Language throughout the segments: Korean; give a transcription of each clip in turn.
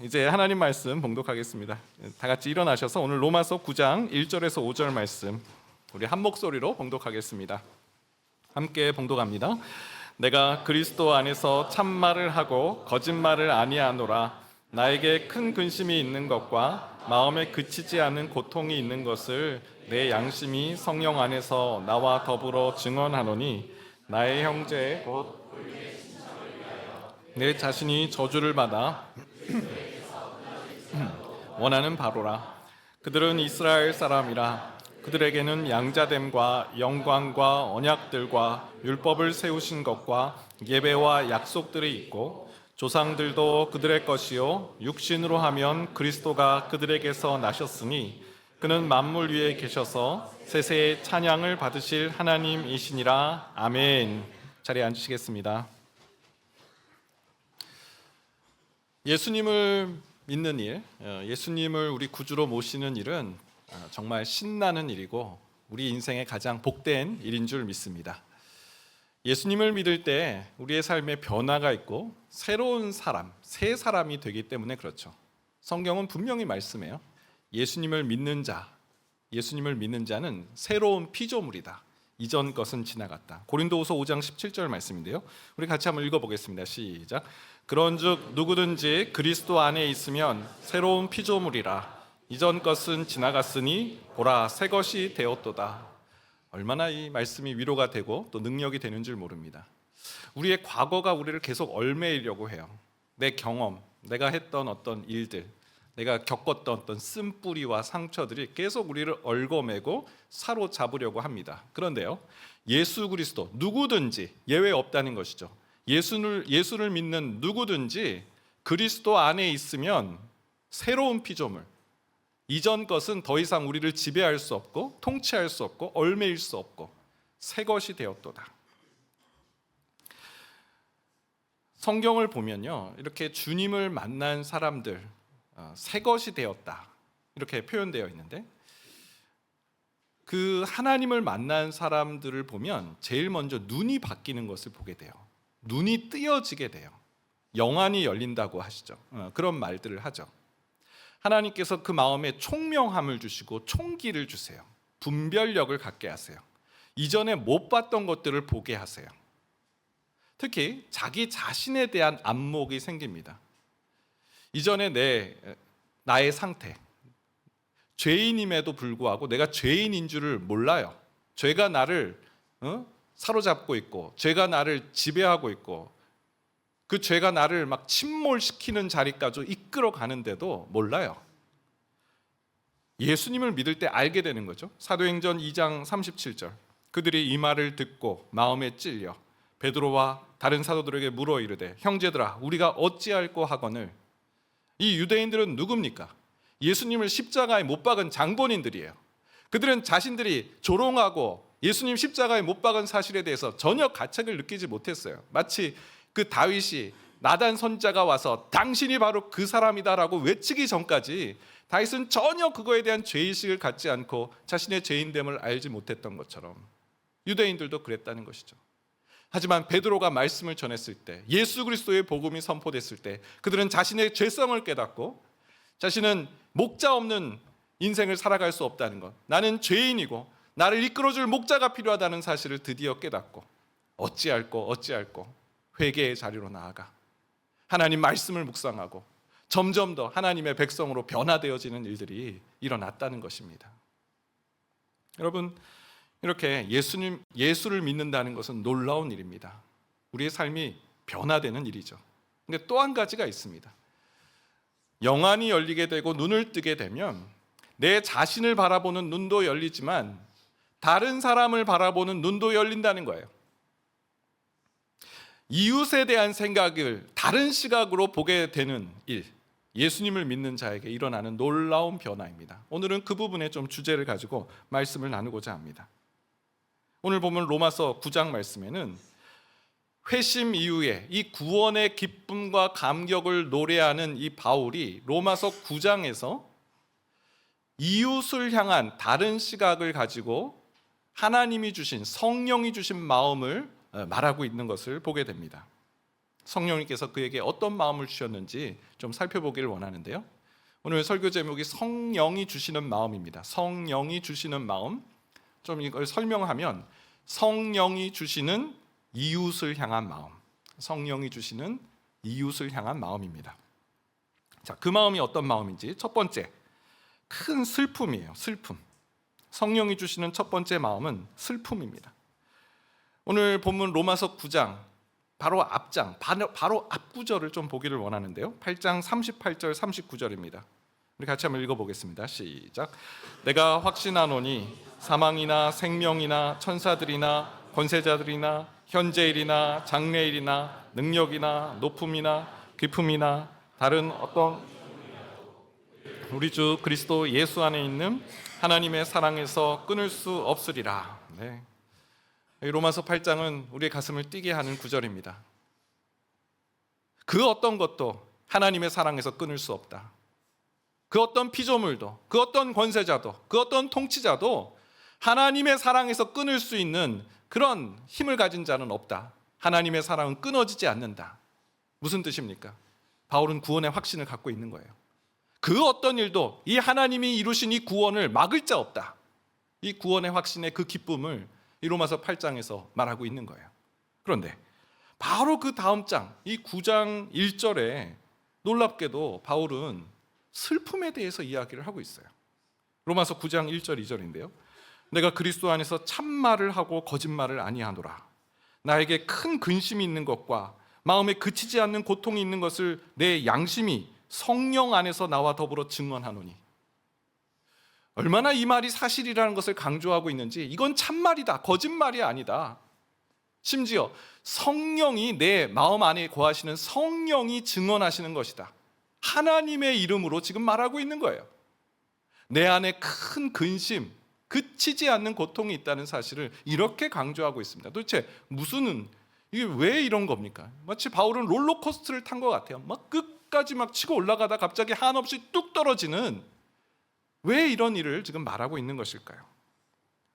이제 하나님 말씀 봉독하겠습니다. 다 같이 일어나셔서 오늘 로마서 9장 1절에서 5절 말씀 우리 한 목소리로 봉독하겠습니다. 함께 봉독합니다. 내가 그리스도 안에서 참말을 하고 거짓말을 아니하노라. 나에게 큰 근심이 있는 것과 마음에 그치지 않은 고통이 있는 것을 내 양심이 성령 안에서 나와 더불어 증언하노니 나의 형제 곧 내 자신이 저주를 받아 원하는 바로라. 그들은 이스라엘 사람이라. 그들에게는 양자됨과 영광과 언약들과 율법을 세우신 것과 예배와 약속들이 있고 조상들도 그들의 것이요 육신으로 하면 그리스도가 그들에게서 나셨으니 그는 만물 위에 계셔서 세세의 찬양을 받으실 하나님이시니라. 아멘. 자리에 앉으시겠습니다. 예수님을 믿는 일, 예수님을 우리 구주로 모시는 일은 정말 신나는 일이고 우리 인생의 가장 복된 일인 줄 믿습니다. 예수님을 믿을 때 우리의 삶에 변화가 있고 새로운 사람, 새 사람이 되기 때문에 그렇죠. 성경은 분명히 말씀해요. 예수님을 믿는 자는 새로운 피조물이다. 이전 것은 지나갔다. 고린도후서 5장 17절 말씀인데요. 우리 같이 한번 읽어보겠습니다. 시작. 그런즉 누구든지 그리스도 안에 있으면 새로운 피조물이라. 이전 것은 지나갔으니 보라 새 것이 되었도다. 얼마나 이 말씀이 위로가 되고 또 능력이 되는 줄 모릅니다. 우리의 과거가 우리를 계속 얽매이려고 해요. 내 경험, 내가 했던 어떤 일들, 내가 겪었던 어떤 쓴뿌리와 상처들이 계속 우리를 얽어매고 사로잡으려고 합니다. 그런데요, 예수 그리스도 누구든지 예외 없다는 것이죠. 예수를 믿는 누구든지 그리스도 안에 있으면 새로운 피조물, 이전 것은 더 이상 우리를 지배할 수 없고 통치할 수 없고 얽매일 수 없고 새 것이 되었도다. 성경을 보면요, 이렇게 주님을 만난 사람들 새 것이 되었다 이렇게 표현되어 있는데, 그 하나님을 만난 사람들을 보면 제일 먼저 눈이 바뀌는 것을 보게 돼요. 눈이 뜨여지게 돼요. 영안이 열린다고 하시죠. 그런 말들을 하죠. 하나님께서 그 마음에 총명함을 주시고 총기를 주세요. 분별력을 갖게 하세요. 이전에 못 봤던 것들을 보게 하세요. 특히 자기 자신에 대한 안목이 생깁니다. 이전에 나의 상태, 죄인임에도 불구하고 내가 죄인인 줄을 몰라요. 죄가 나를 사로잡고 있고 죄가 나를 지배하고 있고 그 죄가 나를 막 침몰시키는 자리까지 이끌어 가는데도 몰라요. 예수님을 믿을 때 알게 되는 거죠. 사도행전 2장 37절. 그들이 이 말을 듣고 마음에 찔려 베드로와 다른 사도들에게 물어 이르되 형제들아 우리가 어찌할꼬 하거늘. 이 유대인들은 누굽니까? 예수님을 십자가에 못 박은 장본인들이에요. 그들은 자신들이 조롱하고 예수님 십자가에 못 박은 사실에 대해서 전혀 가책을 느끼지 못했어요. 마치 그 다윗이 나단 선자가 와서 당신이 바로 그 사람이다라고 외치기 전까지 다윗은 전혀 그거에 대한 죄의식을 갖지 않고 자신의 죄인됨을 알지 못했던 것처럼 유대인들도 그랬다는 것이죠. 하지만 베드로가 말씀을 전했을 때, 예수 그리스도의 복음이 선포됐을 때 그들은 자신의 죄성을 깨닫고 자신은 목자 없는 인생을 살아갈 수 없다는 것, 나는 죄인이고 나를 이끌어줄 목자가 필요하다는 사실을 드디어 깨닫고 어찌할꼬 회개의 자리로 나아가 하나님 말씀을 묵상하고 점점 더 하나님의 백성으로 변화되어지는 일들이 일어났다는 것입니다. 여러분, 이렇게 예수를 믿는다는 것은 놀라운 일입니다. 우리의 삶이 변화되는 일이죠. 근데 또 한 가지가 있습니다. 영안이 열리게 되고 눈을 뜨게 되면 내 자신을 바라보는 눈도 열리지만 다른 사람을 바라보는 눈도 열린다는 거예요. 이웃에 대한 생각을 다른 시각으로 보게 되는 일, 예수님을 믿는 자에게 일어나는 놀라운 변화입니다. 오늘은 그 부분에 좀 주제를 가지고 말씀을 나누고자 합니다. 오늘 보면 로마서 9장 말씀에는 회심 이후에 이 구원의 기쁨과 감격을 노래하는 이 바울이 로마서 9장에서 이웃을 향한 다른 시각을 가지고 하나님이 주신, 성령이 주신 마음을 말하고 있는 것을 보게 됩니다. 성령님께서 그에게 어떤 마음을 주셨는지 좀 살펴보기를 원하는데요. 오늘 설교 제목이 성령이 주시는 마음입니다. 성령이 주시는 마음. 좀 이걸 설명하면 성령이 주시는 이웃을 향한 마음. 성령이 주시는 이웃을 향한 마음입니다. 자, 그 마음이 어떤 마음인지 첫 번째, 큰 슬픔이에요. 슬픔. 성령이 주시는 첫 번째 마음은 슬픔입니다. 오늘 본문 로마서 9장 바로 앞장, 바로 앞구절을 좀 보기를 원하는데요. 8장 38절 39절입니다. 우리 같이 한번 읽어보겠습니다. 시작. 내가 확신하노니 사망이나 생명이나 천사들이나 권세자들이나 현재일이나 장래일이나 능력이나 높음이나 깊음이나 다른 어떤 우리 주 그리스도 예수 안에 있는 하나님의 사랑에서 끊을 수 없으리라. 네. 로마서 8장은 우리의 가슴을 뛰게 하는 구절입니다. 그 어떤 것도 하나님의 사랑에서 끊을 수 없다. 그 어떤 피조물도, 그 어떤 권세자도, 그 어떤 통치자도 하나님의 사랑에서 끊을 수 있는 그런 힘을 가진 자는 없다. 하나님의 사랑은 끊어지지 않는다. 무슨 뜻입니까? 바울은 구원의 확신을 갖고 있는 거예요. 그 어떤 일도 이 하나님이 이루신 이 구원을 막을 자 없다. 이 구원의 확신의 그 기쁨을 이 로마서 8장에서 말하고 있는 거예요. 그런데 바로 그 다음 장, 이 9장 1절에 놀랍게도 바울은 슬픔에 대해서 이야기를 하고 있어요. 로마서 9장 1절 2절인데요. 내가 그리스도 안에서 참말을 하고 거짓말을 아니하노라. 나에게 큰 근심이 있는 것과 마음에 그치지 않는 고통이 있는 것을 내 양심이 성령 안에서 나와 더불어 증언하노니. 얼마나 이 말이 사실이라는 것을 강조하고 있는지, 이건 참말이다, 거짓말이 아니다. 심지어 성령이, 내 마음 안에 거하시는 성령이 증언하시는 것이다. 하나님의 이름으로 지금 말하고 있는 거예요. 내 안에 큰 근심, 그치지 않는 고통이 있다는 사실을 이렇게 강조하고 있습니다. 도대체 이게 왜 이런 겁니까? 마치 바울은 롤러코스터를 탄 것 같아요. 막 끝까지 막 치고 올라가다 갑자기 한없이 뚝 떨어지는, 왜 이런 일을 지금 말하고 있는 것일까요?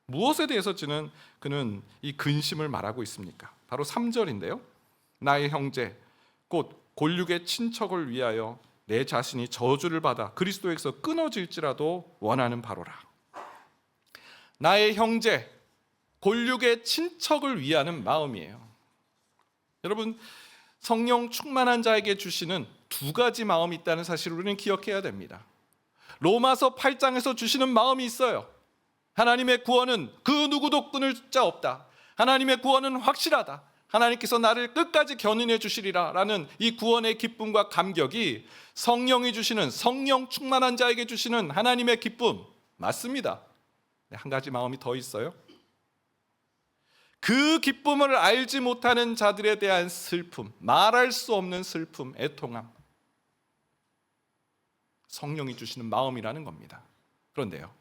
무엇에 대해서 그는 이 근심을 말하고 있습니까? 바로 3절인데요. 나의 형제 곧 골육의 친척을 위하여 내 자신이 저주를 받아 그리스도에게서 끊어질지라도 원하는 바로라. 나의 형제, 골육의 친척을 위하는 마음이에요. 여러분, 성령 충만한 자에게 주시는 두 가지 마음이 있다는 사실을 우리는 기억해야 됩니다. 로마서 8장에서 주시는 마음이 있어요. 하나님의 구원은 그 누구도 끊을 자 없다. 하나님의 구원은 확실하다. 하나님께서 나를 끝까지 견인해 주시리라 라는 이 구원의 기쁨과 감격이 성령이 주시는, 성령 충만한 자에게 주시는 하나님의 기쁨 맞습니다. 한 가지 마음이 더 있어요. 그 기쁨을 알지 못하는 자들에 대한 슬픔, 말할 수 없는 슬픔, 애통함, 성령이 주시는 마음이라는 겁니다. 그런데요,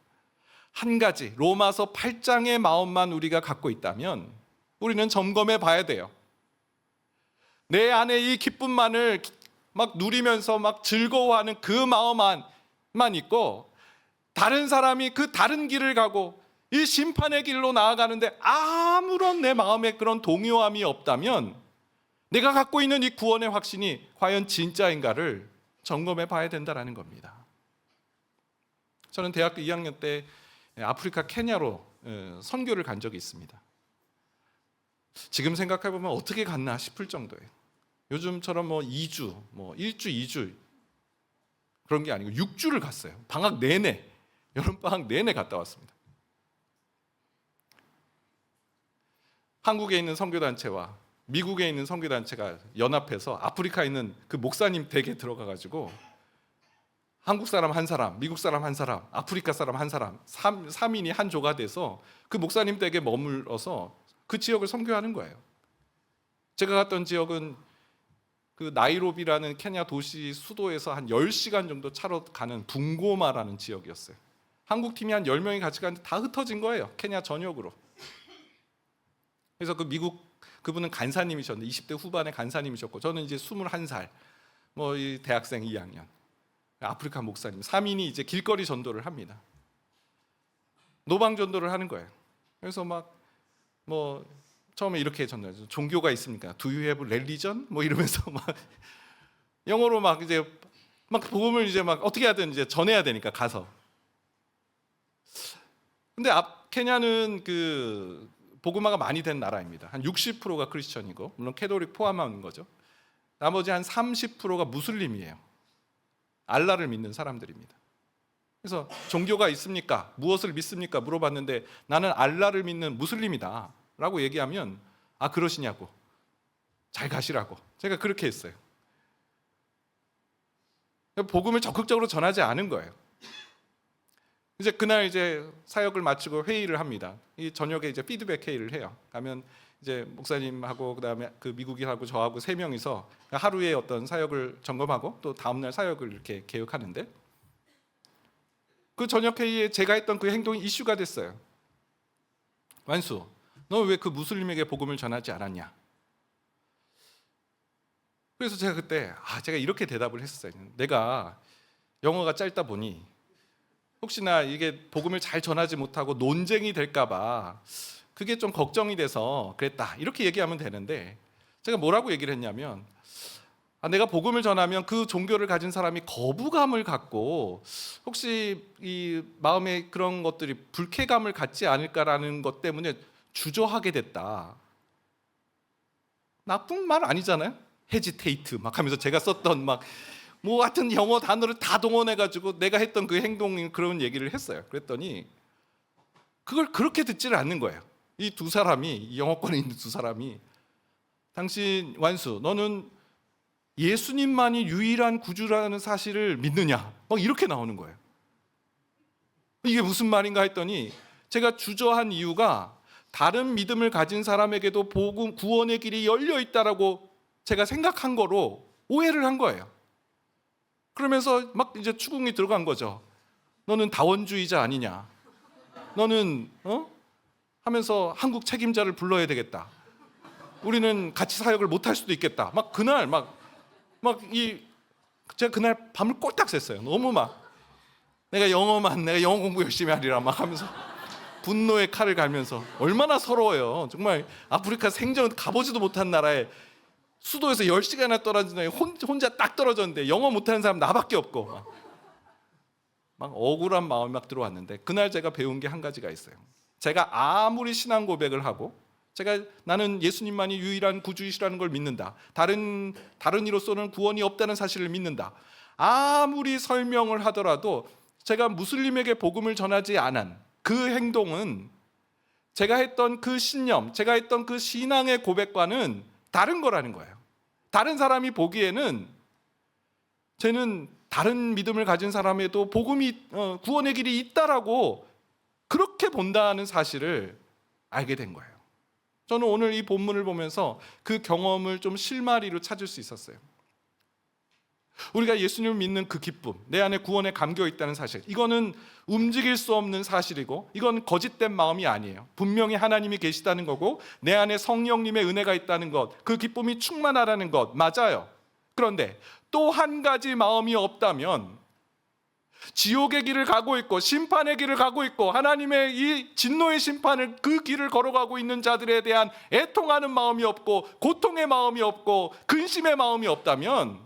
한 가지 로마서 8장의 마음만 우리가 갖고 있다면 우리는 점검해 봐야 돼요. 내 안에 이 기쁨만을 막 누리면서 막 즐거워하는 그 마음만 있고, 다른 사람이 그 다른 길을 가고 이 심판의 길로 나아가는데 아무런 내 마음에 그런 동요함이 없다면 내가 갖고 있는 이 구원의 확신이 과연 진짜인가를 점검해 봐야 된다는 겁니다. 저는 대학교 2학년 때 아프리카 케냐로 선교를 간 적이 있습니다. 지금 생각해 보면 어떻게 갔나 싶을 정도예요. 요즘처럼 2주, 1주, 2주 그런 게 아니고 6주를 갔어요. 방학 내내, 여름방학 내내 갔다 왔습니다. 한국에 있는 선교단체와 미국에 있는 선교단체가 연합해서 아프리카에 있는 그 목사님 댁에 들어가가지고 한국 사람 한 사람, 미국 사람 한 사람, 아프리카 사람 한 사람, 3인이 한 조가 돼서 그 목사님 댁에 머물러서 그 지역을 선교하는 거예요. 제가 갔던 지역은 그 나이로비라는 케냐 도시 수도에서 한 10시간 정도 차로 가는 붕고마라는 지역이었어요. 한국 팀이 한 10명이 같이 가는데 다 흩어진 거예요. 케냐 전역으로. 그래서 그분은 간사님이셨는데 20대 후반의 간사님이셨고, 저는 이제 21살 이 대학생 2학년 아프리카 목사님 3인이 이제 길거리 전도를 합니다. 노방 전도를 하는 거예요. 그래서 처음에 이렇게 전달해요. 종교가 있습니까? Do you have religion? 뭐 이러면서 막 영어로 막 이제 막 복음을 이제 막 어떻게 하든 이제 전해야 되니까 가서. 근데 케냐는 그 복음화가 많이 된 나라입니다. 한 60%가 크리스천이고, 물론 캐톨릭 포함한 거죠. 나머지 한 30%가 무슬림이에요. 알라를 믿는 사람들입니다. 그래서 종교가 있습니까? 무엇을 믿습니까? 물어봤는데 나는 알라를 믿는 무슬림이다 라고 얘기하면 아 그러시냐고, 잘 가시라고 제가 그렇게 했어요. 복음을 적극적으로 전하지 않은 거예요. 이제 그날 이제 사역을 마치고 회의를 합니다. 이 저녁에 이제 피드백 회의를 해요. 가면 이제 목사님하고 그다음에 그 미국인하고 저하고 세 명이서 하루에 어떤 사역을 점검하고 또 다음 날 사역을 이렇게 계획하는데, 그 저녁 회의에 제가 했던 그 행동이 이슈가 됐어요. 완수, 너 왜 그 무슬림에게 복음을 전하지 않았냐? 그래서 제가 그때 제가 이렇게 대답을 했었어요. 내가 영어가 짧다 보니 혹시나 이게 복음을 잘 전하지 못하고 논쟁이 될까 봐 그게 좀 걱정이 돼서 그랬다, 이렇게 얘기하면 되는데, 제가 뭐라고 얘기를 했냐면 내가 복음을 전하면 그 종교를 가진 사람이 거부감을 갖고 혹시 이 마음에 그런 것들이 불쾌감을 갖지 않을까라는 것 때문에 주저하게 됐다. 나쁜 말 아니잖아요. 헤지테이트 막 하면서 제가 썼던 막 뭐 같은 영어 단어를 다 동원해가지고 내가 했던 그 행동, 그런 얘기를 했어요. 그랬더니 그걸 그렇게 듣지를 않는 거예요. 이 두 사람이, 이 영어권에 있는 두 사람이, 당신 완수, 너는 예수님만이 유일한 구주라는 사실을 믿느냐? 막 이렇게 나오는 거예요. 이게 무슨 말인가 했더니 제가 주저한 이유가 다른 믿음을 가진 사람에게도 복음, 구원의 길이 열려 있다라고 제가 생각한 거로 오해를 한 거예요. 그러면서 막 이제 추궁이 들어간 거죠. 너는 다원주의자 아니냐? 너는 하면서 한국 책임자를 불러야 되겠다. 우리는 같이 사역을 못 할 수도 있겠다. 막 그날 제가 그날 밤을 꼴딱 샜어요. 너무 내가 영어 공부 열심히 하리라 막 하면서 분노의 칼을 갈면서, 얼마나 서러워요. 정말 아프리카 생전 가보지도 못한 나라에 수도에서 10시간이나 떨어진 애 혼자 딱 떨어졌는데 영어 못하는 사람 나밖에 없고 막 억울한 마음이 막 들어왔는데, 그날 제가 배운 게 한 가지가 있어요. 제가 아무리 신앙 고백을 하고 나는 예수님만이 유일한 구주이시라는 걸 믿는다, 다른 이로서는 구원이 없다는 사실을 믿는다, 아무리 설명을 하더라도 제가 무슬림에게 복음을 전하지 않은 그 행동은, 제가 했던 그 신념, 제가 했던 그 신앙의 고백과는 다른 거라는 거예요. 다른 사람이 보기에는 쟤는 다른 믿음을 가진 사람에도 복음이, 구원의 길이 있다라고 그렇게 본다는 사실을 알게 된 거예요. 저는 오늘 이 본문을 보면서 그 경험을 좀 실마리로 찾을 수 있었어요. 우리가 예수님을 믿는 그 기쁨, 내 안에 구원에 감겨 있다는 사실, 이거는 움직일 수 없는 사실이고 이건 거짓된 마음이 아니에요. 분명히 하나님이 계시다는 거고 내 안에 성령님의 은혜가 있다는 것, 그 기쁨이 충만하다는 것 맞아요. 그런데 또 한 가지 마음이 없다면, 지옥의 길을 가고 있고 심판의 길을 가고 있고 하나님의 이 진노의 심판을, 그 길을 걸어가고 있는 자들에 대한 애통하는 마음이 없고 고통의 마음이 없고 근심의 마음이 없다면,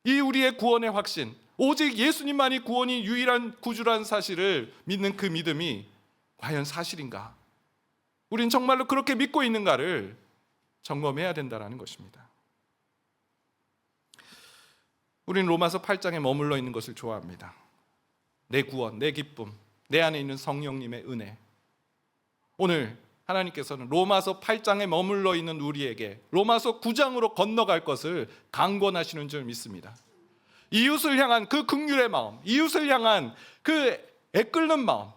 이 우리의 구원의 확신, 오직 예수님만이 구원이 유일한 구주라는 사실을 믿는 그 믿음이 과연 사실인가? 우린 정말로 그렇게 믿고 있는가를 점검해야 된다는 것입니다. 우린 로마서 8장에 머물러 있는 것을 좋아합니다. 내 구원, 내 기쁨, 내 안에 있는 성령님의 은혜. 오늘 하나님께서는 로마서 8장에 머물러 있는 우리에게 로마서 9장으로 건너갈 것을 강권하시는 줄 믿습니다. 이웃을 향한 그 긍휼의 마음, 이웃을 향한 그 애끓는 마음,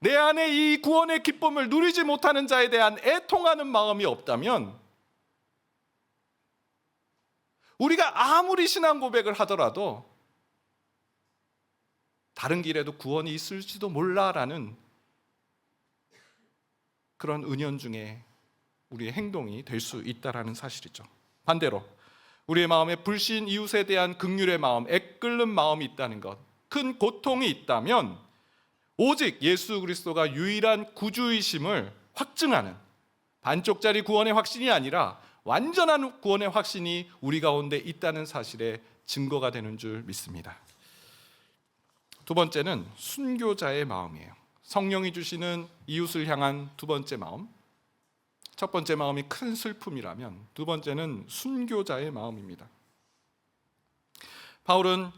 내 안에 이 구원의 기쁨을 누리지 못하는 자에 대한 애통하는 마음이 없다면, 우리가 아무리 신앙 고백을 하더라도 다른 길에도 구원이 있을지도 몰라라는 그런 은연중에 우리의 행동이 될 수 있다라는 사실이죠. 반대로 우리의 마음에 불신 이웃에 대한 긍휼의 마음, 애끓는 마음이 있다는 것, 큰 고통이 있다면 오직 예수 그리스도가 유일한 구주이심을 확증하는, 반쪽짜리 구원의 확신이 아니라 완전한 구원의 확신이 우리 가운데 있다는 사실에 증거가 되는 줄 믿습니다. 두 번째는 순교자의 마음이에요. 성령이 주시는 이웃을 향한 두 번째 마음. 첫 번째 마음이 큰 슬픔이라면 두 번째는 순교자의 마음입니다. 바울은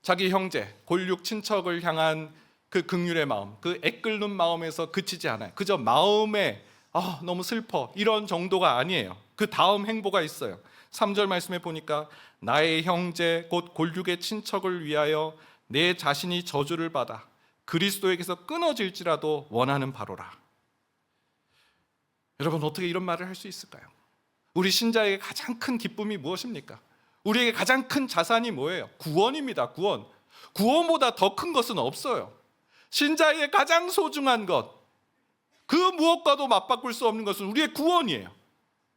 자기 형제, 골육 친척을 향한 그 긍휼의 마음, 그 애끓는 마음에서 그치지 않아요. 그저 마음에 너무 슬퍼 이런 정도가 아니에요. 그 다음 행보가 있어요. 3절 말씀에 보니까 나의 형제 곧 골육의 친척을 위하여 내 자신이 저주를 받아 그리스도에게서 끊어질지라도 원하는 바로라. 여러분, 어떻게 이런 말을 할 수 있을까요? 우리 신자에게 가장 큰 기쁨이 무엇입니까? 우리에게 가장 큰 자산이 뭐예요? 구원입니다. 구원. 구원보다 더 큰 것은 없어요. 신자에게 가장 소중한 것, 그 무엇과도 맞바꿀 수 없는 것은 우리의 구원이에요.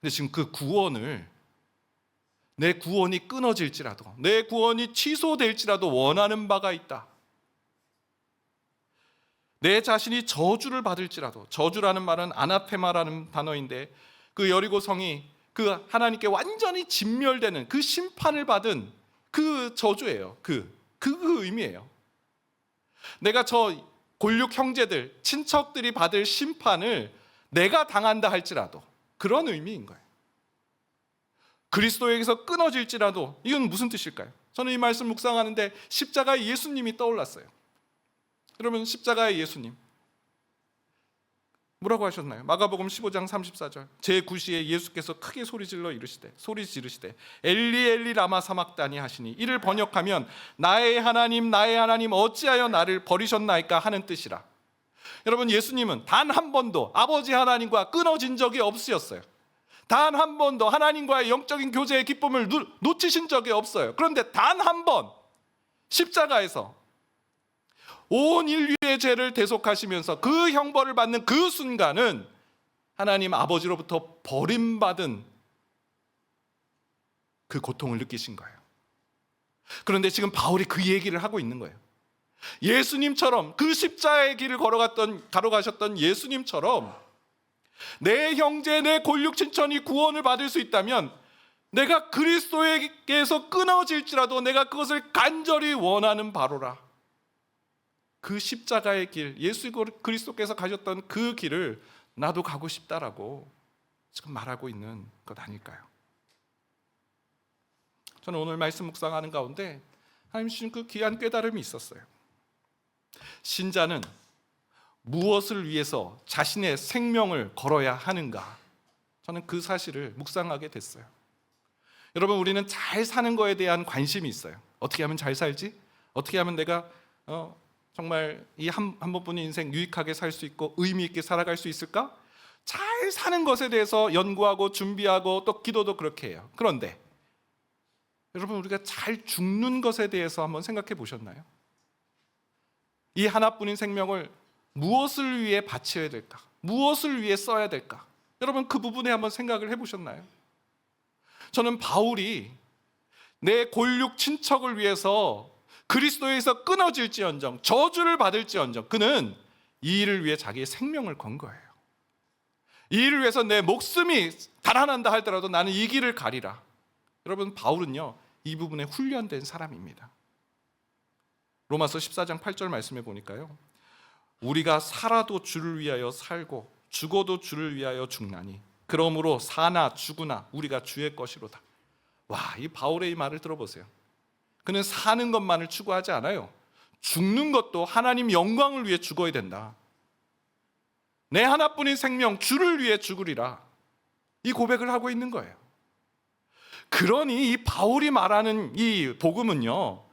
근데 지금 그 구원을, 내 구원이 끊어질지라도, 내 구원이 취소될지라도 원하는 바가 있다. 내 자신이 저주를 받을지라도, 저주라는 말은 아나테마라는 단어인데 그 여리고 성이 그 하나님께 완전히 진멸되는 그 심판을 받은 그 저주예요. 그 의미예요. 내가 저 골육 형제들, 친척들이 받을 심판을 내가 당한다 할지라도 그런 의미인 거예요. 그리스도에게서 끊어질지라도, 이건 무슨 뜻일까요? 저는 이 말씀 묵상하는데 십자가의 예수님이 떠올랐어요. 여러분, 십자가의 예수님 뭐라고 하셨나요? 마가복음 15장 34절 제9시에 예수께서 크게 소리 지르시되 엘리 엘리 라마 사막다니 하시니, 이를 번역하면 나의 하나님 어찌하여 나를 버리셨나이까 하는 뜻이라. 여러분, 예수님은 단 한 번도 아버지 하나님과 끊어진 적이 없으셨어요. 단 한 번도 하나님과의 영적인 교제의 기쁨을 놓치신 적이 없어요. 그런데 단 한 번 십자가에서 온 인류의 죄를 대속하시면서 그 형벌을 받는 그 순간은 하나님 아버지로부터 버림받은 그 고통을 느끼신 거예요. 그런데 지금 바울이 그 얘기를 하고 있는 거예요. 예수님처럼, 그 십자가의 길을 걸어가셨던 예수님처럼 내 형제, 내 골육 친척이 구원을 받을 수 있다면 내가 그리스도에게서 끊어질지라도 내가 그것을 간절히 원하는 바로라. 그 십자가의 길, 예수 그리스도께서 가셨던 그 길을 나도 가고 싶다라고 지금 말하고 있는 것 아닐까요? 저는 오늘 말씀 묵상하는 가운데 하나님 주신 그 귀한 깨달음이 있었어요. 신자는 무엇을 위해서 자신의 생명을 걸어야 하는가? 저는 그 사실을 묵상하게 됐어요. 여러분, 우리는 잘 사는 거에 대한 관심이 있어요. 어떻게 하면 잘 살지? 어떻게 하면 내가 정말 이 한 번뿐인 인생 유익하게 살 수 있고 의미 있게 살아갈 수 있을까? 잘 사는 것에 대해서 연구하고 준비하고 또 기도도 그렇게 해요. 그런데 여러분, 우리가 잘 죽는 것에 대해서 한번 생각해 보셨나요? 이 하나뿐인 생명을 무엇을 위해 바쳐야 될까? 무엇을 위해 써야 될까? 여러분, 그 부분에 한번 생각을 해보셨나요? 저는 바울이 내 골육 친척을 위해서 그리스도에서 끊어질지언정, 저주를 받을지언정, 그는 이 일을 위해 자기의 생명을 건 거예요. 이 일을 위해서 내 목숨이 달아난다 할지라도 나는 이 길을 가리라. 여러분, 바울은요, 이 부분에 훈련된 사람입니다. 로마서 14장 8절 말씀해 보니까요, 우리가 살아도 주를 위하여 살고 죽어도 주를 위하여 죽나니 그러므로 사나 죽으나 우리가 주의 것이로다. 와, 이 바울의 이 말을 들어보세요. 그는 사는 것만을 추구하지 않아요. 죽는 것도 하나님 영광을 위해 죽어야 된다. 내 하나뿐인 생명 주를 위해 죽으리라. 이 고백을 하고 있는 거예요. 그러니 이 바울이 말하는 이 복음은요,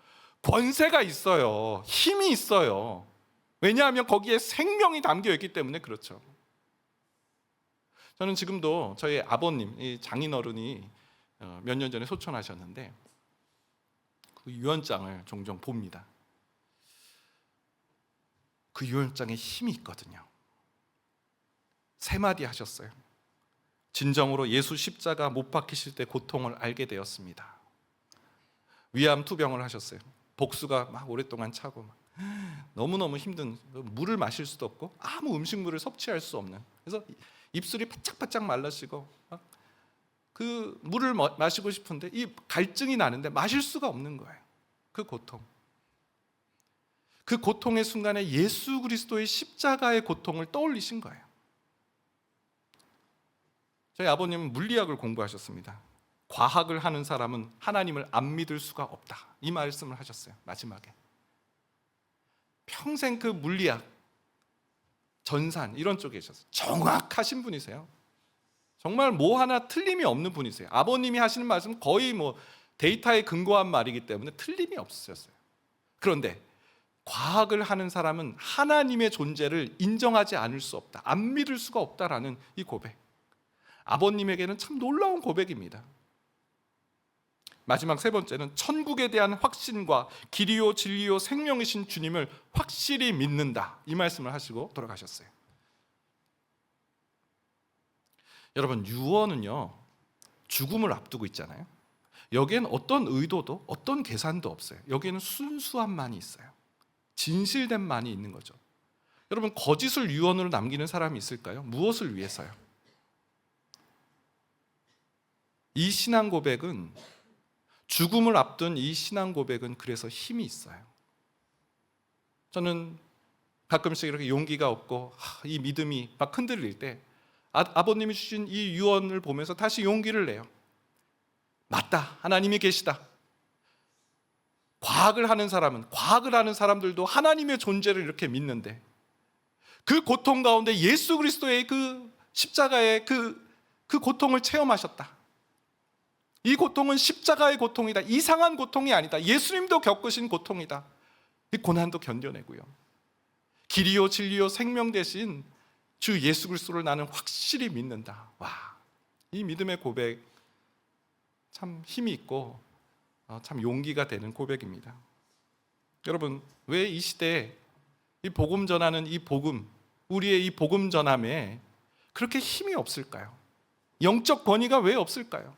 권세가 있어요. 힘이 있어요. 왜냐하면 거기에 생명이 담겨 있기 때문에 그렇죠. 저는 지금도 저희 아버님, 이 장인어른이 몇 년 전에 소천하셨는데 그 유언장을 종종 봅니다. 그 유언장에 힘이 있거든요. 3마디 하셨어요. 진정으로 예수 십자가 못 박히실 때 고통을 알게 되었습니다. 위암 투병을 하셨어요. 복수가 막 오랫동안 차고 너무너무 힘든, 물을 마실 수도 없고 아무 음식물을 섭취할 수 없는, 그래서 입술이 바짝바짝 말라지고 그 물을 마시고 싶은데 이 갈증이 나는데 마실 수가 없는 거예요. 그 고통, 그 고통의 순간에 예수 그리스도의 십자가의 고통을 떠올리신 거예요. 저희 아버님은 물리학을 공부하셨습니다. 과학을 하는 사람은 하나님을 안 믿을 수가 없다, 이 말씀을 하셨어요. 마지막에 평생 그 물리학, 전산 이런 쪽에 계셨어요. 정확하신 분이세요. 정말 뭐 하나 틀림이 없는 분이세요. 아버님이 하시는 말씀 거의 뭐 데이터에 근거한 말이기 때문에 틀림이 없으셨어요. 그런데 과학을 하는 사람은 하나님의 존재를 인정하지 않을 수 없다, 안 믿을 수가 없다라는 이 고백, 아버님에게는 참 놀라운 고백입니다. 마지막 세 번째는 천국에 대한 확신과 길이요 진리요 생명이신 주님을 확실히 믿는다, 이 말씀을 하시고 돌아가셨어요. 여러분, 유언은요 죽음을 앞두고 있잖아요. 여기에는 어떤 의도도 어떤 계산도 없어요. 여기에는 순수함만이 있어요. 진실됨만이 있는 거죠. 여러분, 거짓을 유언으로 남기는 사람이 있을까요? 무엇을 위해서요? 이 신앙 고백은, 죽음을 앞둔 이 신앙 고백은 그래서 힘이 있어요. 저는 가끔씩 이렇게 용기가 없고 이 믿음이 막 흔들릴 때 아버님이 주신 이 유언을 보면서 다시 용기를 내요. 맞다, 하나님이 계시다. 과학을 하는 사람들도 하나님의 존재를 이렇게 믿는데 그 고통 가운데 예수 그리스도의 그 십자가의 그 고통을 체험하셨다. 이 고통은 십자가의 고통이다. 이상한 고통이 아니다. 예수님도 겪으신 고통이다. 이 고난도 견뎌내고요. 길이요 진리요 생명 대신 주 예수 그리스도를 나는 확실히 믿는다. 와, 이 믿음의 고백 참 힘이 있고 참 용기가 되는 고백입니다. 여러분, 왜 이 시대에 이 복음 전하는 이 복음, 우리의 이 복음 전함에 그렇게 힘이 없을까요? 영적 권위가 왜 없을까요?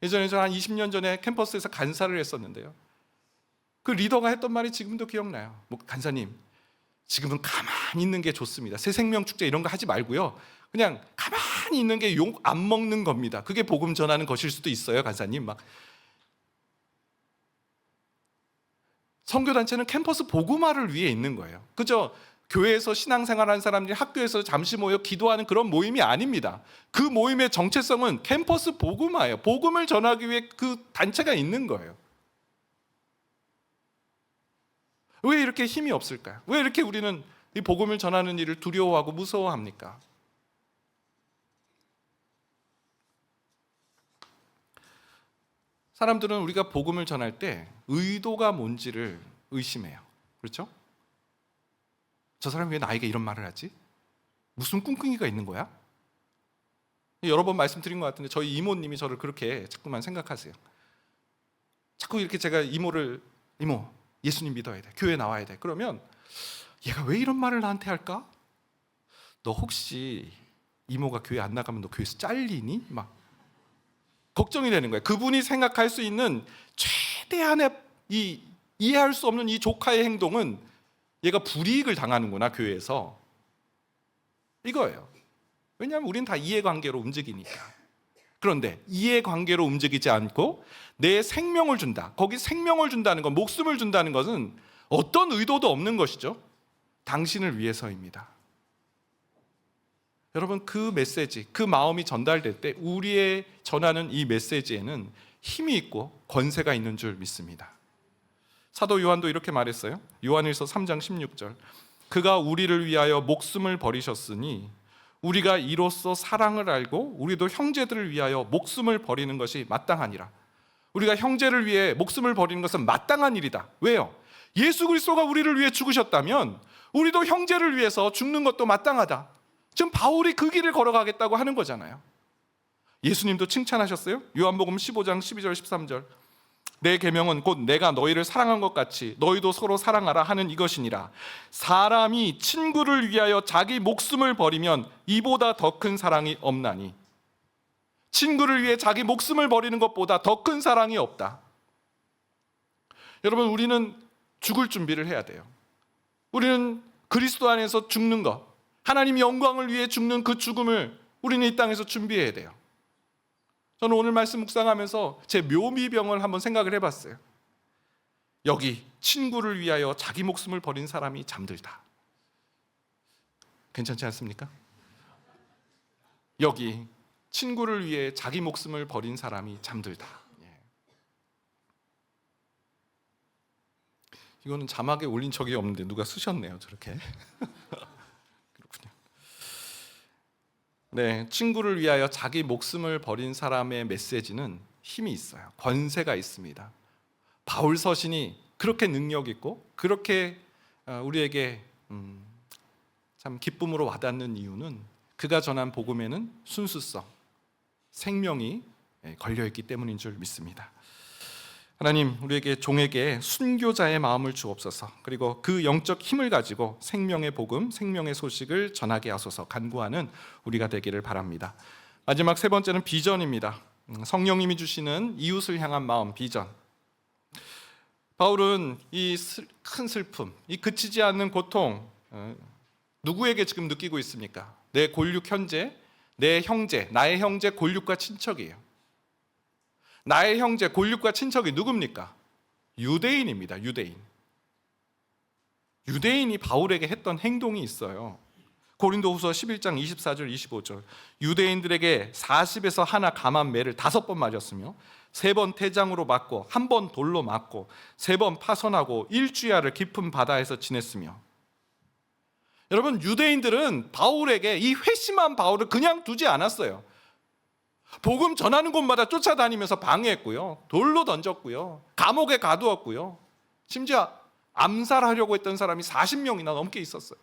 예전에 저 한 20년 전에 캠퍼스에서 간사를 했었는데요, 그 리더가 했던 말이 지금도 기억나요. 간사님, 지금은 가만히 있는 게 좋습니다. 새 생명 축제 이런 거 하지 말고요, 그냥 가만히 있는 게 욕 안 먹는 겁니다. 그게 복음 전하는 것일 수도 있어요, 간사님. 막 선교단체는 캠퍼스 복음화를 위해 있는 거예요. 그죠? 교회에서 신앙생활하는 사람들이 학교에서 잠시 모여 기도하는 그런 모임이 아닙니다. 그 모임의 정체성은 캠퍼스 복음화예요. 복음을 전하기 위해 그 단체가 있는 거예요. 왜 이렇게 힘이 없을까요? 왜 이렇게 우리는 이 복음을 전하는 일을 두려워하고 무서워합니까? 사람들은 우리가 복음을 전할 때 의도가 뭔지를 의심해요. 그렇죠? 저 사람이 왜 나에게 이런 말을 하지? 무슨 꿍꿍이가 있는 거야? 여러 번 말씀드린 것 같은데 저희 이모님이 저를 그렇게 자꾸만 생각하세요. 자꾸 이렇게 제가 이모, 예수님 믿어야 돼, 교회 나와야 돼, 그러면 얘가 왜 이런 말을 나한테 할까? 너 혹시 이모가 교회 안 나가면 너 교회에서 잘리니? 막 걱정이 되는 거예요. 그분이 생각할 수 있는 최대한의 이해할 수 없는 이 조카의 행동은 얘가 불이익을 당하는구나, 교회에서. 이거예요. 왜냐하면 우린 다 이해관계로 움직이니까. 그런데 이해관계로 움직이지 않고 내 생명을 준다. 거기 생명을 준다는 건, 목숨을 준다는 것은 어떤 의도도 없는 것이죠. 당신을 위해서입니다. 여러분, 그 메시지, 그 마음이 전달될 때 우리의 전하는 이 메시지에는 힘이 있고 권세가 있는 줄 믿습니다. 사도 요한도 이렇게 말했어요. 요한일서 3장 16절. 그가 우리를 위하여 목숨을 버리셨으니 우리가 이로써 사랑을 알고 우리도 형제들을 위하여 목숨을 버리는 것이 마땅하니라. 우리가 형제를 위해 목숨을 버리는 것은 마땅한 일이다. 왜요? 예수 그리스도가 우리를 위해 죽으셨다면 우리도 형제를 위해서 죽는 것도 마땅하다. 지금 바울이 그 길을 걸어가겠다고 하는 거잖아요. 예수님도 칭찬하셨어요. 요한복음 15장 12절 13절. 내 계명은 곧 내가 너희를 사랑한 것 같이 너희도 서로 사랑하라 하는 이것이니라. 사람이 친구를 위하여 자기 목숨을 버리면 이보다 더 큰 사랑이 없나니. 친구를 위해 자기 목숨을 버리는 것보다 더 큰 사랑이 없다. 여러분, 우리는 죽을 준비를 해야 돼요. 우리는 그리스도 안에서 죽는 것, 하나님의 영광을 위해 죽는 그 죽음을 우리는 이 땅에서 준비해야 돼요. 저는 오늘 말씀 묵상하면서 제 묘미병을 한번 생각을 해봤어요. 여기 친구를 위하여 자기 목숨을 버린 사람이 잠들다. 괜찮지 않습니까? 여기 친구를 위해 자기 목숨을 버린 사람이 잠들다. 이거는 자막에 올린 적이 없는데 누가 쓰셨네요, 저렇게. 그렇군요. 네, 친구를 위하여 자기 목숨을 버린 사람의 메시지는 힘이 있어요. 권세가 있습니다. 바울 서신이 그렇게 능력 있고 그렇게 우리에게 참 기쁨으로 와닿는 이유는 그가 전한 복음에는 순수성, 생명이 걸려있기 때문인 줄 믿습니다. 하나님, 우리에게 종에게 순교자의 마음을 주옵소서. 그리고 그 영적 힘을 가지고 생명의 복음, 생명의 소식을 전하게 하소서 간구하는 우리가 되기를 바랍니다. 마지막 세 번째는 비전입니다. 성령님이 주시는 이웃을 향한 마음, 비전. 바울은 이 큰 슬픔, 이 그치지 않는 고통, 누구에게 지금 느끼고 있습니까? 내 골육 형제, 내 형제, 나의 형제 골육과 친척이에요. 나의 형제 골육과 친척이 누굽니까? 유대인입니다. 유대인이 바울에게 했던 행동이 있어요. 고린도후서 11장 24절 25절 유대인들에게 40에서 하나 감한 매를 5번 맞았으며 3번 태장으로 맞고 1번 돌로 맞고 3번 파선하고 일주야를 깊은 바다에서 지냈으며. 여러분, 유대인들은 바울에게 이 회심한 바울을 그냥 두지 않았어요. 복음 전하는 곳마다 쫓아다니면서 방해했고요, 돌로 던졌고요, 감옥에 가두었고요, 심지어 암살하려고 했던 사람이 40명이나 넘게 있었어요.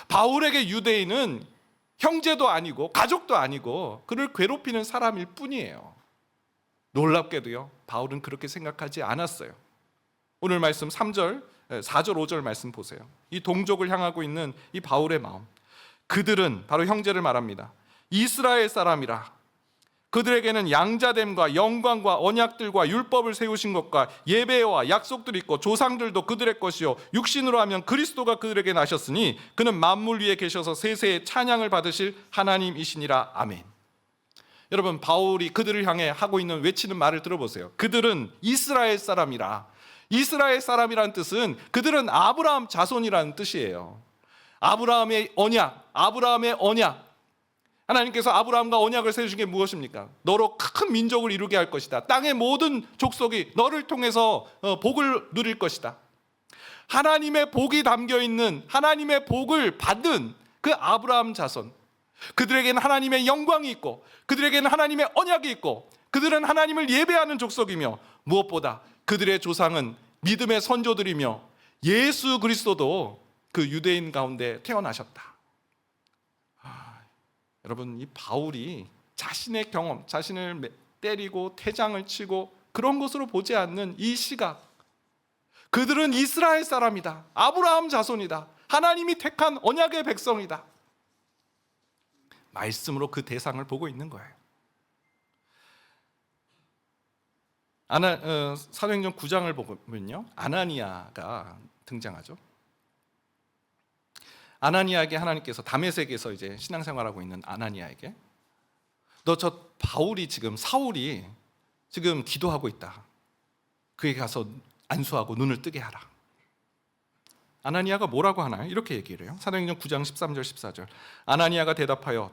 바울에게 유대인은 형제도 아니고 가족도 아니고 그를 괴롭히는 사람일 뿐이에요. 놀랍게도요, 바울은 그렇게 생각하지 않았어요. 오늘 말씀 3절, 4절, 5절 말씀 보세요. 이 동족을 향하고 있는 이 바울의 마음. 그들은, 바로 형제를 말합니다, 이스라엘 사람이라. 그들에게는 양자됨과 영광과 언약들과 율법을 세우신 것과 예배와 약속들이 있고 조상들도 그들의 것이요 육신으로 하면 그리스도가 그들에게 나셨으니 그는 만물 위에 계셔서 세세의 찬양을 받으실 하나님이시니라. 아멘. 여러분, 바울이 그들을 향해 하고 있는 외치는 말을 들어보세요. 그들은 이스라엘 사람이라. 이스라엘 사람이라는 뜻은 그들은 아브라함 자손이라는 뜻이에요. 아브라함의 언약. 하나님께서 아브라함과 언약을 세우신 게 무엇입니까? 너로 큰 민족을 이루게 할 것이다. 땅의 모든 족속이 너를 통해서 복을 누릴 것이다. 하나님의 복이 담겨있는, 하나님의 복을 받은 그 아브라함 자손, 그들에게는 하나님의 영광이 있고 그들에게는 하나님의 언약이 있고 그들은 하나님을 예배하는 족속이며 무엇보다 그들의 조상은 믿음의 선조들이며 예수 그리스도도 그 유대인 가운데 태어나셨다. 여러분, 이 바울이 자신의 경험, 자신을 때리고 태장을 치고 그런 것으로 보지 않는 이 시각, 그들은 이스라엘 사람이다, 아브라함 자손이다, 하나님이 택한 언약의 백성이다, 말씀으로 그 대상을 보고 있는 거예요. 사도행전 9장을 보면요, 아나니아가 등장하죠. 아나니아에게 하나님께서, 다메섹에서 이제 신앙생활하고 있는 아나니아에게, 너 저 바울이 지금, 사울이 지금 기도하고 있다, 그에게 가서 안수하고 눈을 뜨게 하라. 아나니아가 뭐라고 하나요? 이렇게 얘기를 해요. 사도행전 9장 13절 14절 아나니아가 대답하여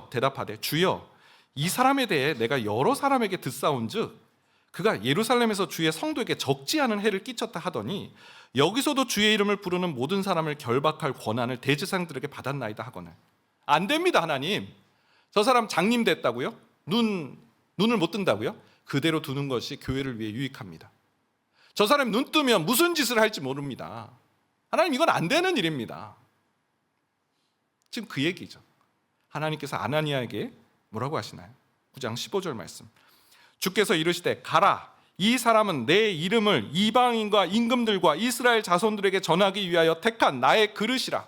대답하되 주여, 이 사람에 대해 내가 여러 사람에게 듣사온즉 그가 예루살렘에서 주의 성도에게 적지 않은 해를 끼쳤다 하더니 여기서도 주의 이름을 부르는 모든 사람을 결박할 권한을 대제사장들에게 받았나이다 하거늘. 안 됩니다. 하나님, 저 사람 장님 됐다고요? 눈을 못 뜬다고요? 그대로 두는 것이 교회를 위해 유익합니다. 저 사람 눈 뜨면 무슨 짓을 할지 모릅니다. 하나님, 이건 안 되는 일입니다. 지금 그 얘기죠. 하나님께서 아나니아에게 뭐라고 하시나요? 9장 15절 말씀, 주께서 이르시되 가라, 이 사람은 내 이름을 이방인과 임금들과 이스라엘 자손들에게 전하기 위하여 택한 나의 그릇이라.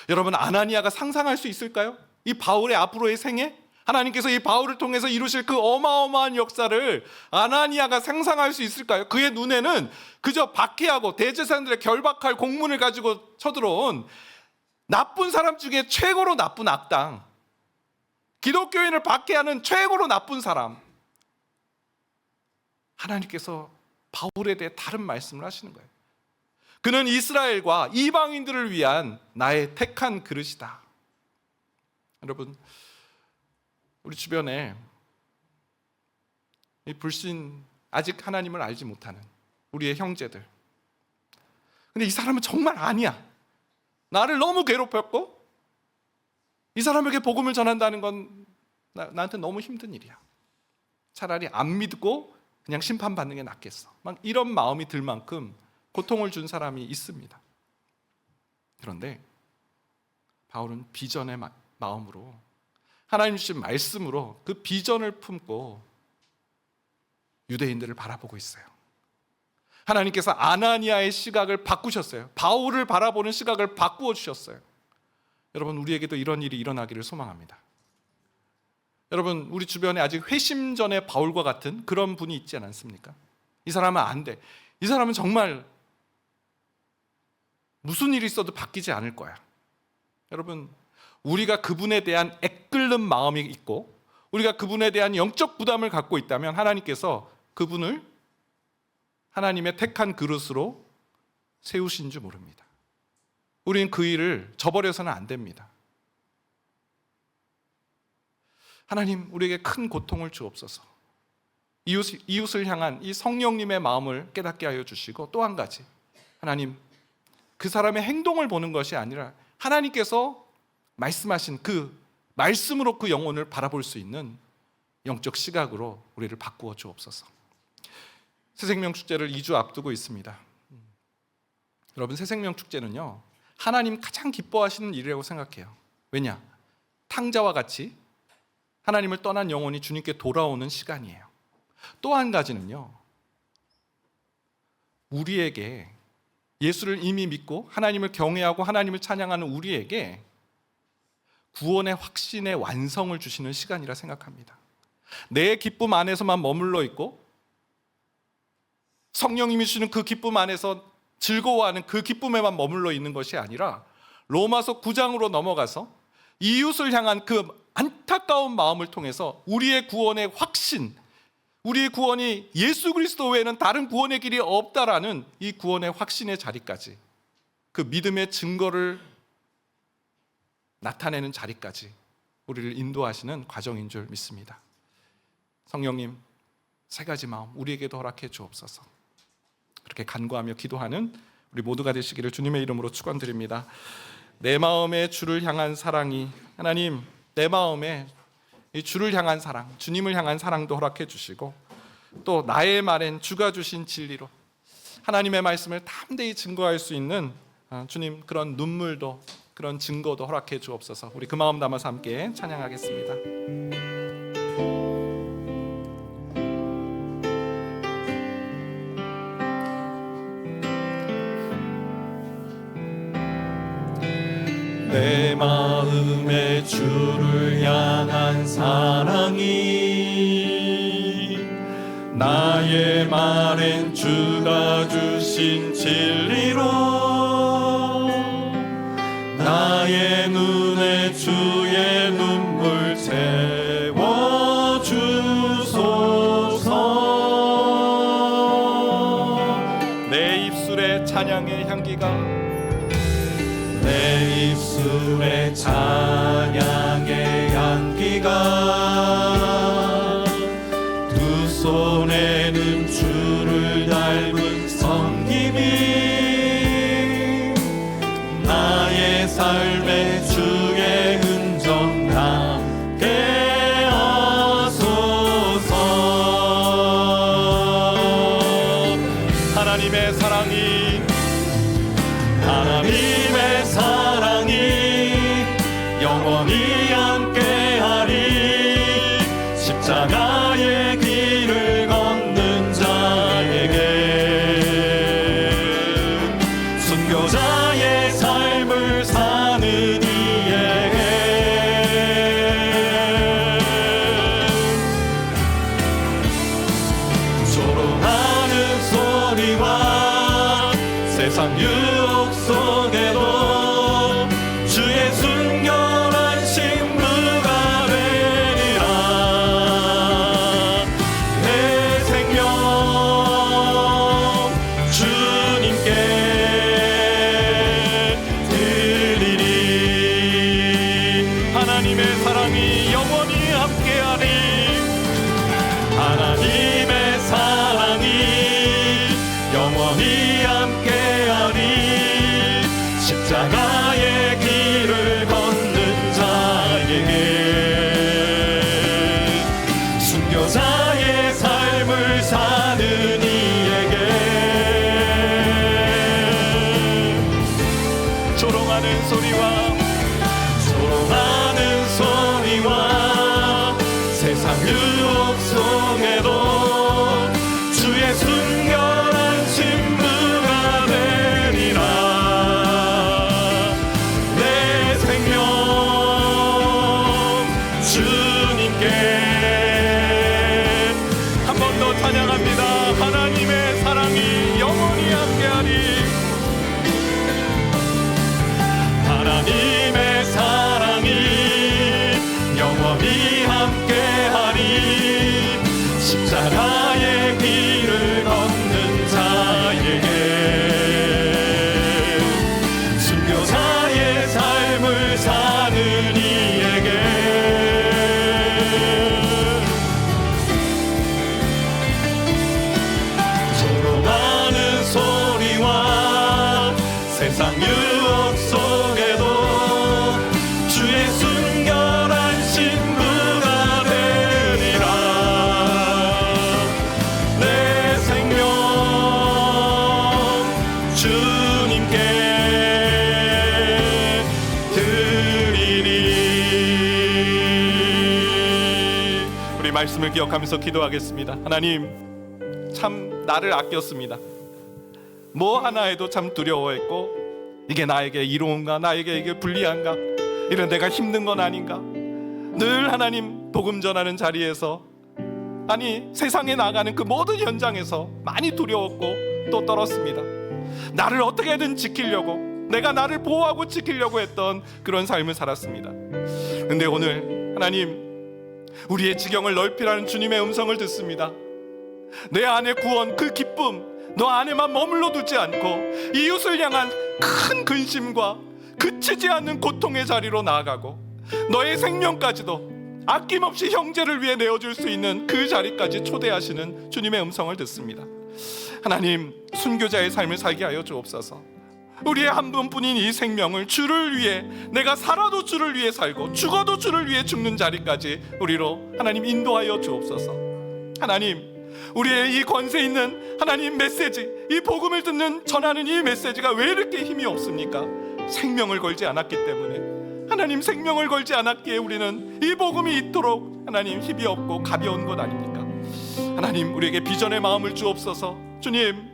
여러분, 아나니아가 상상할 수 있을까요? 이 바울의 앞으로의 생애, 하나님께서 이 바울을 통해서 이루실 그 어마어마한 역사를 아나니아가 상상할 수 있을까요? 그의 눈에는 그저 박해하고 대제사장들의 결박할 공문을 가지고 쳐들어온 나쁜 사람 중에 최고로 나쁜 악당, 기독교인을 박해하는 최고로 나쁜 사람, 하나님께서 바울에 대해 다른 말씀을 하시는 거예요. 그는 이스라엘과 이방인들을 위한 나의 택한 그릇이다. 여러분, 우리 주변에 이 불신, 아직 하나님을 알지 못하는 우리의 형제들, 근데 이 사람은 정말 아니야, 나를 너무 괴롭혔고 이 사람에게 복음을 전한다는 건 나한테 너무 힘든 일이야, 차라리 안 믿고 그냥 심판받는 게 낫겠어, 막 이런 마음이 들 만큼 고통을 준 사람이 있습니다. 그런데 바울은 비전의 마음으로, 하나님 주신 말씀으로 그 비전을 품고 유대인들을 바라보고 있어요. 하나님께서 아나니아의 시각을 바꾸셨어요. 바울을 바라보는 시각을 바꾸어 주셨어요. 여러분, 우리에게도 이런 일이 일어나기를 소망합니다. 여러분, 우리 주변에 아직 회심 전의 바울과 같은 그런 분이 있지 않습니까? 이 사람은 안 돼, 이 사람은 정말 무슨 일이 있어도 바뀌지 않을 거야. 여러분, 우리가 그분에 대한 애끓는 마음이 있고 우리가 그분에 대한 영적 부담을 갖고 있다면 하나님께서 그분을 하나님의 택한 그릇으로 세우신 줄 모릅니다. 우리는 그 일을 저버려서는 안 됩니다. 하나님, 우리에게 큰 고통을 주옵소서. 이웃을 향한 이 성령님의 마음을 깨닫게 하여 주시고, 또 한 가지, 하나님, 그 사람의 행동을 보는 것이 아니라 하나님께서 말씀하신 그 말씀으로 그 영혼을 바라볼 수 있는 영적 시각으로 우리를 바꾸어 주옵소서. 새생명 축제를 2주 앞두고 있습니다. 여러분, 새생명 축제는요, 하나님 가장 기뻐하시는 일이라고 생각해요. 왜냐? 탕자와 같이 하나님을 떠난 영혼이 주님께 돌아오는 시간이에요. 또 한 가지는요, 우리에게, 예수를 이미 믿고 하나님을 경외하고 하나님을 찬양하는 우리에게 구원의 확신의 완성을 주시는 시간이라 생각합니다. 내 기쁨 안에서만 머물러 있고 성령님이 주시는 그 기쁨 안에서 즐거워하는 그 기쁨에만 머물러 있는 것이 아니라 로마서 9장으로 넘어가서 이웃을 향한 그 안타까운 마음을 통해서 우리의 구원의 확신, 우리의 구원이 예수 그리스도 외에는 다른 구원의 길이 없다라는 이 구원의 확신의 자리까지, 그 믿음의 증거를 나타내는 자리까지 우리를 인도하시는 과정인 줄 믿습니다. 성령님, 세 가지 마음 우리에게도 허락해 주옵소서. 그렇게 간구하며 기도하는 우리 모두가 되시기를 주님의 이름으로 축원드립니다. 내 마음에 주를 향한 사랑이, 하나님, 내 마음에 이 주를 향한 사랑, 주님을 향한 사랑도 허락해 주시고, 또 나의 말엔 주가 주신 진리로 하나님의 말씀을 담대히 증거할 수 있는 주님, 그런 눈물도, 그런 증거도 허락해 주옵소서. 우리 그 마음 담아서 함께 찬양하겠습니다. 내 마음에 주를 향한 사랑이, 나의 말엔 주가 주신 진리로, 나의 눈에 주의 눈물 채워주소서. 내 입술에 찬양의 향기가, 내 입술에 찬양의 향기가, 두 손에는 주를 닮은 섬김이, 나의 삶에 주의 흔적 남게 하소서. 하나님의 사랑이, 하나님의 사랑이 영원히 함께하리. 십자가의 길을 걷는 자에게, 순교자의 삶을 사는 이에게, 세상 유혹 속에도 주의 순결한 신부가 되리라. 내 생명 주님께 드리리. 하나님의 사랑이 영원히 함께하리. 하나님의 사랑이 영원히 함께하리. 십자가의 길을 걷는 자에게, 순교자의 삶을 사는 이에게, 조롱하는 소리와 세상 유혹 속에도 주의 순결한 신부가 되리라. 내 생명 주님께. 한 번 더 찬양합니다. 하나님의 사랑이 영원히 함께하리. 하나님의 사랑이 영원히 함께하리. 십자가의 길을 걷는 자에게, 순교자의 삶을 사는 이에게, 조롱하는 소리와 세상 유혹 속에도 주의 순결한 신부가 되리라. 내 생명 주님께 드리리. 우리 말씀을 기억하면서 기도하겠습니다. 하나님, 참 나를 아꼈습니다. 뭐 하나 해도 참 두려워했고, 이게 나에게 이로운가, 나에게 이게 불리한가, 이런 내가 힘든 건 아닌가. 늘 하나님 복음 전하는 자리에서, 아니 세상에 나가는 그 모든 현장에서 많이 두려웠고 또 떨었습니다. 나를 어떻게든 지키려고, 내가 나를 보호하고 지키려고 했던 그런 삶을 살았습니다. 근데 오늘 하나님, 우리의 지경을 넓히라는 주님의 음성을 듣습니다. 내 안에 구원, 그 기쁨, 너 안에만 머물러 두지 않고 이웃을 향한 큰 근심과 그치지 않는 고통의 자리로 나아가고, 너의 생명까지도 아낌없이 형제를 위해 내어줄 수 있는 그 자리까지 초대하시는 주님의 음성을 듣습니다. 하나님, 순교자의 삶을 살게 하여 주옵소서. 우리의 한 분뿐인 이 생명을 주를 위해, 내가 살아도 주를 위해 살고 죽어도 주를 위해 죽는 자리까지 우리로 하나님 인도하여 주옵소서. 하나님, 우리의 이 권세 있는 하나님 메시지, 이 복음을 듣는 전하는 이 메시지가 왜 이렇게 힘이 없습니까? 생명을 걸지 않았기 때문에. 하나님, 생명을 걸지 않았기에 우리는 이 복음이 이토록 하나님 힘이 없고 가벼운 것 아닙니까? 하나님, 우리에게 비전의 마음을 주옵소서. 주님,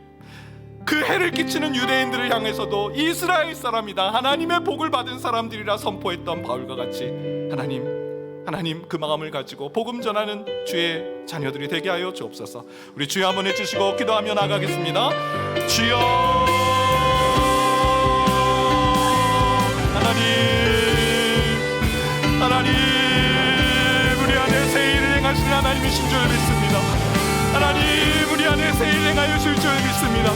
그 해를 끼치는 유대인들을 향해서도 이스라엘 사람이다, 하나님의 복을 받은 사람들이라 선포했던 바울과 같이 하나님 그 마음을 가지고 복음 전하는 주의 자녀들이 되게 하여 주옵소서. 우리 주여 한번 해주시고 기도하며 나가겠습니다. 주여, 하나님, 우리 안에 새 일을 행하시는 하나님이신 줄 믿습니다. 하나님, 우리 안에 새 일을 행하실 줄 믿습니다.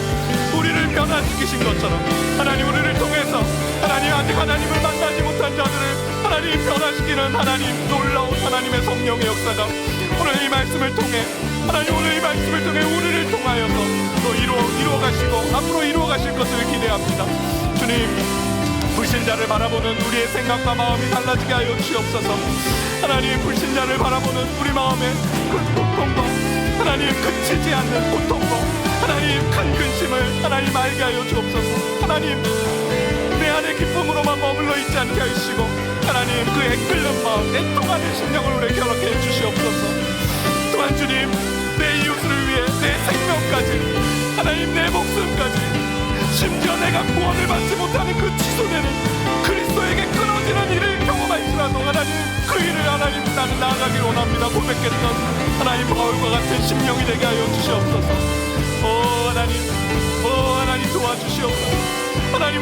우리를 변화시키신 것처럼 하나님, 우리를 통해서 하나님, 아직 하나님을 만나지 못한 자들을 하나님 변화시키는 하나님 놀라운 하나님의 성령의 역사가 오늘 이 말씀을 통해, 하나님 오늘 이 말씀을 통해 우리를 통하여서 또 이루어 가시고 앞으로 이루어 가실 것을 기대합니다. 주님, 불신자를 바라보는 우리의 생각과 마음이 달라지게 하여 주시옵소서. 하나님, 불신자를 바라보는 우리 마음의 그 고통과 하나님 그치지 않는 고통과 하나님 큰 근심을 하나님 알게 하여 주옵소서. 하나님, 내 안에 기쁨으로만 머물러 있지 않게 하시고 하나님 그 애끓는 마음, 애통하는 심령을 우리에게 허락해 주시옵소서. 또한 주님, 내 이웃을 위해 내 생명까지, 하나님 내 목숨까지, 심지어 내가 구원을 받지 못하는 그 취소되는 그리스도에게 끊어지는 일을 경험할지라도 하나님 그 일을 하나님 나는 나아가길 원합니다. 고백했던 하나님 바울과 같은 심령이 되게 하여 주시옵소서. 오 하나님 도와주시옵소서.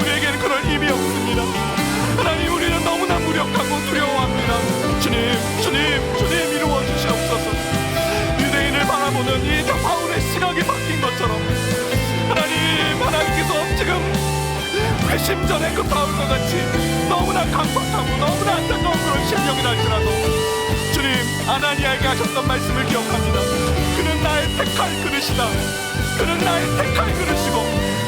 우리에게는 그럴 힘이 없습니다. 하나님, 우리는 너무나 무력하고 두려워합니다. 주님 이루어 주시옵소서. 유대인을 바라보는 이 바울의 시각이 바뀐 것처럼 하나님께서 지금 회심 전에 그 바울과 같이 너무나 강박하고 너무나 안타까운 그런 심령이 날지라도 주님, 아나니아에게 하셨던 말씀을 기억합니다. 그는 나의 택할 그릇이다. 그는 나의 택할 그릇이고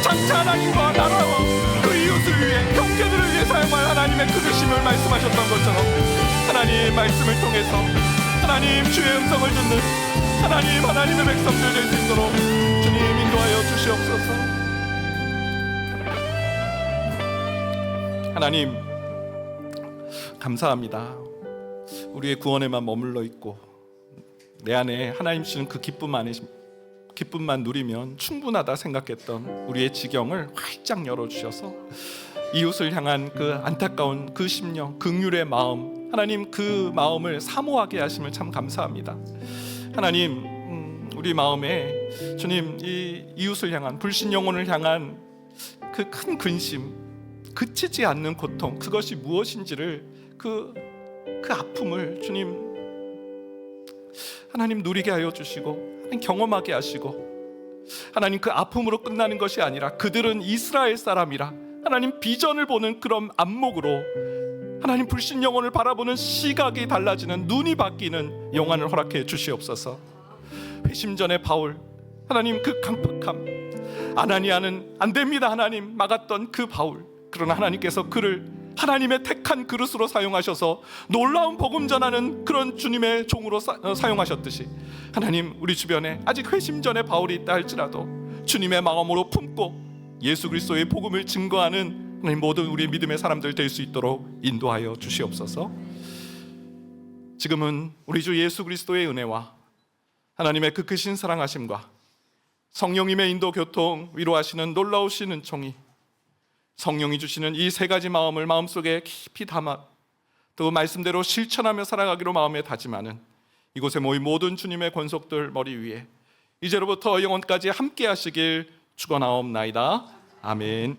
장차 하나님과 나라와 그 이웃을 위해, 형제들을 위해 사용할 하나님의 그릇임을 말씀하셨던 것처럼 하나님 말씀을 통해서 하나님 주의 음성을 듣는 하나님의 백성들 될 수 있도록 주님 인도하여 주시옵소서. 하나님, 감사합니다. 우리의 구원에만 머물러 있고 내 안에 하나님 주시는 그 기쁨만 누리면 충분하다 생각했던 우리의 지경을 활짝 열어주셔서 이웃을 향한 그 안타까운 그 심령, 긍휼의 마음, 하나님 그 마음을 사모하게 하심을 참 감사합니다. 하나님, 우리 마음에 주님 이 이웃을 향한, 불신 영혼을 향한 그 큰 근심, 그치지 않는 고통, 그것이 무엇인지를 그 아픔을 주님 하나님 누리게 하여 주시고 하나님 경험하게 하시고, 하나님 그 아픔으로 끝나는 것이 아니라 그들은 이스라엘 사람이라 하나님 비전을 보는 그런 안목으로 하나님 불신 영혼을 바라보는 시각이 달라지는, 눈이 바뀌는 영안을 허락해 주시옵소서. 회심 전에 바울, 하나님 그 강팍함, 아나니아는 안 됩니다 하나님 막았던 그 바울, 그러나 하나님께서 그를 하나님의 택한 그릇으로 사용하셔서 놀라운 복음 전하는 그런 주님의 종으로 사용하셨듯이 하나님, 우리 주변에 아직 회심 전에 바울이 있다 할지라도 주님의 마음으로 품고 예수 그리스도의 복음을 증거하는 하나님 모든 우리 믿음의 사람들 될 수 있도록 인도하여 주시옵소서. 지금은 우리 주 예수 그리스도의 은혜와 하나님의 그 크신 사랑하심과 성령님의 인도 교통 위로하시는 놀라우신 은총이, 성령이 주시는 이 세 가지 마음을 마음속에 깊이 담아 또 말씀대로 실천하며 살아가기로 마음에 다짐하는 이곳에 모인 모든 주님의 권속들 머리 위에 이제로부터 영원까지 함께 하시길 축원하옵나이다. 아멘.